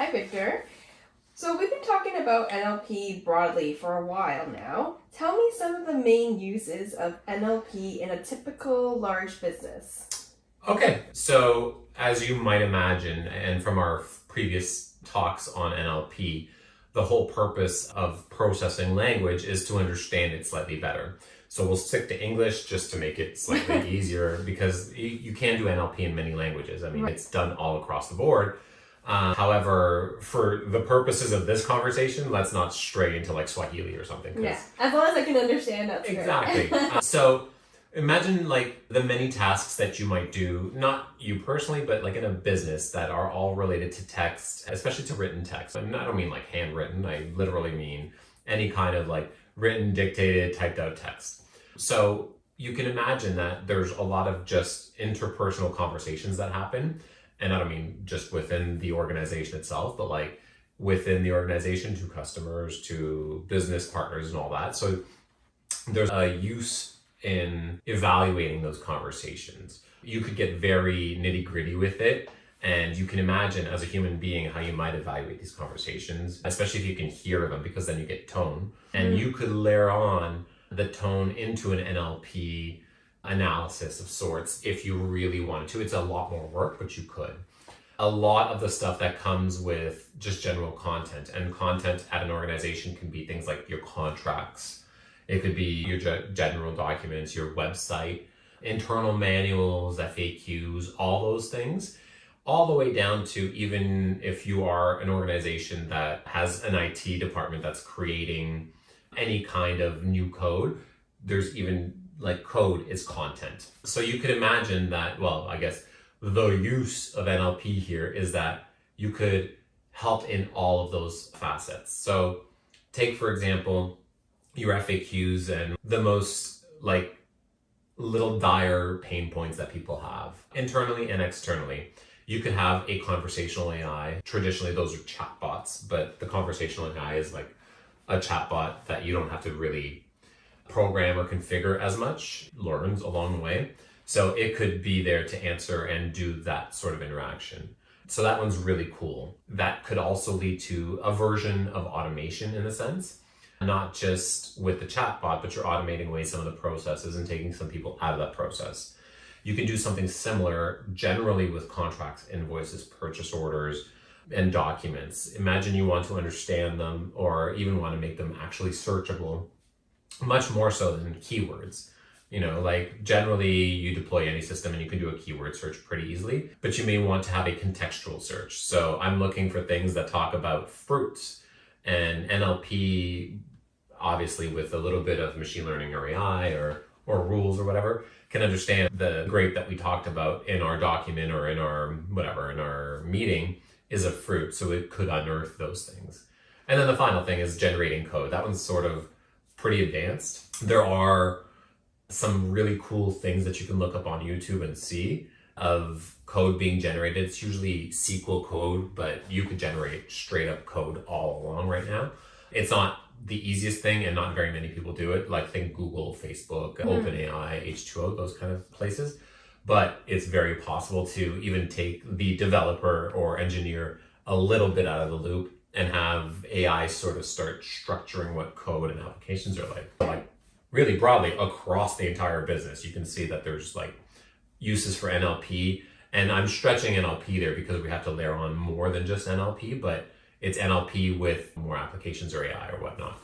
Hi, Victor. So we've been talking about NLP broadly for a while now. Tell me some of the main uses of NLP in a typical large business. Okay, so as you might imagine, and from our previous talks on NLP, the whole purpose of processing language is to understand it slightly better. So we'll stick to English just to make it slightly easier because you can do NLP in many languages. I mean, Right. it's done all across the board. However, for the purposes of this conversation, let's not stray into like Swahili or something. Yeah, as long as I can understand, that's Exactly. great. So imagine like the many tasks that you might do, not you personally, but like in a business that are all related to text, especially to written text. And I don't mean like handwritten, I literally mean any kind of like written, dictated, typed out text. So you can imagine that there's a lot of just interpersonal conversations that happen. And I don't mean just within the organization itself, but like within the organization to customers, to business partners and all that. So there's a use in evaluating those conversations. You could get very nitty gritty with it. And you can imagine as a human being how you might evaluate these conversations, especially if you can hear them, because then you get tone. And you could layer on the tone into an NLP analysis of sorts if you really wanted to. It's a lot more work, but you could. A lot of the stuff that comes with just general content, and content at an organization can be things like your contracts. It could be your general documents, your website, internal manuals, FAQs, all those things, all the way down to even if you are an organization that has an IT department that's creating any kind of new code. There's even like code is content. So you could imagine that, well, I guess the use of NLP here is that you could help in all of those facets. So take, for example, your FAQs and the most like little dire pain points that people have internally and externally. You could have a conversational AI. Traditionally, those are chatbots, but the conversational AI is like a chatbot that you don't have to really program or configure as much, learns along the way. So it could be there to answer and do that sort of interaction. So that one's really cool. That could also lead to a version of automation in a sense, not just with the chatbot, but you're automating away some of the processes and taking some people out of that process. You can do something similar generally with contracts, invoices, purchase orders, and documents. Imagine you want to understand them or even want to make them actually searchable, much more so than keywords. You know, like generally you deploy any system and you can do a keyword search pretty easily, but you may want to have a contextual search. So I'm looking for things that talk about fruits, and NLP, obviously with a little bit of machine learning or AI or rules or whatever, can understand the grape that we talked about in our document or in our whatever, in our meeting is a fruit. So it could unearth those things. And then the final thing is generating code. That one's sort of pretty advanced. There are some really cool things that you can look up on YouTube and see of code being generated. It's usually SQL code, but you could generate straight up code all along right now. It's not the easiest thing and not very many people do it. Like think Google, Facebook, OpenAI, H2O, those kind of places. But it's very possible to even take the developer or engineer a little bit out of the loop and have AI sort of start structuring what code and applications are like really broadly across the entire business. You can see that there's like uses for NLP, and I'm stretching NLP there because we have to layer on more than just NLP, but it's NLP with more applications or AI or whatnot.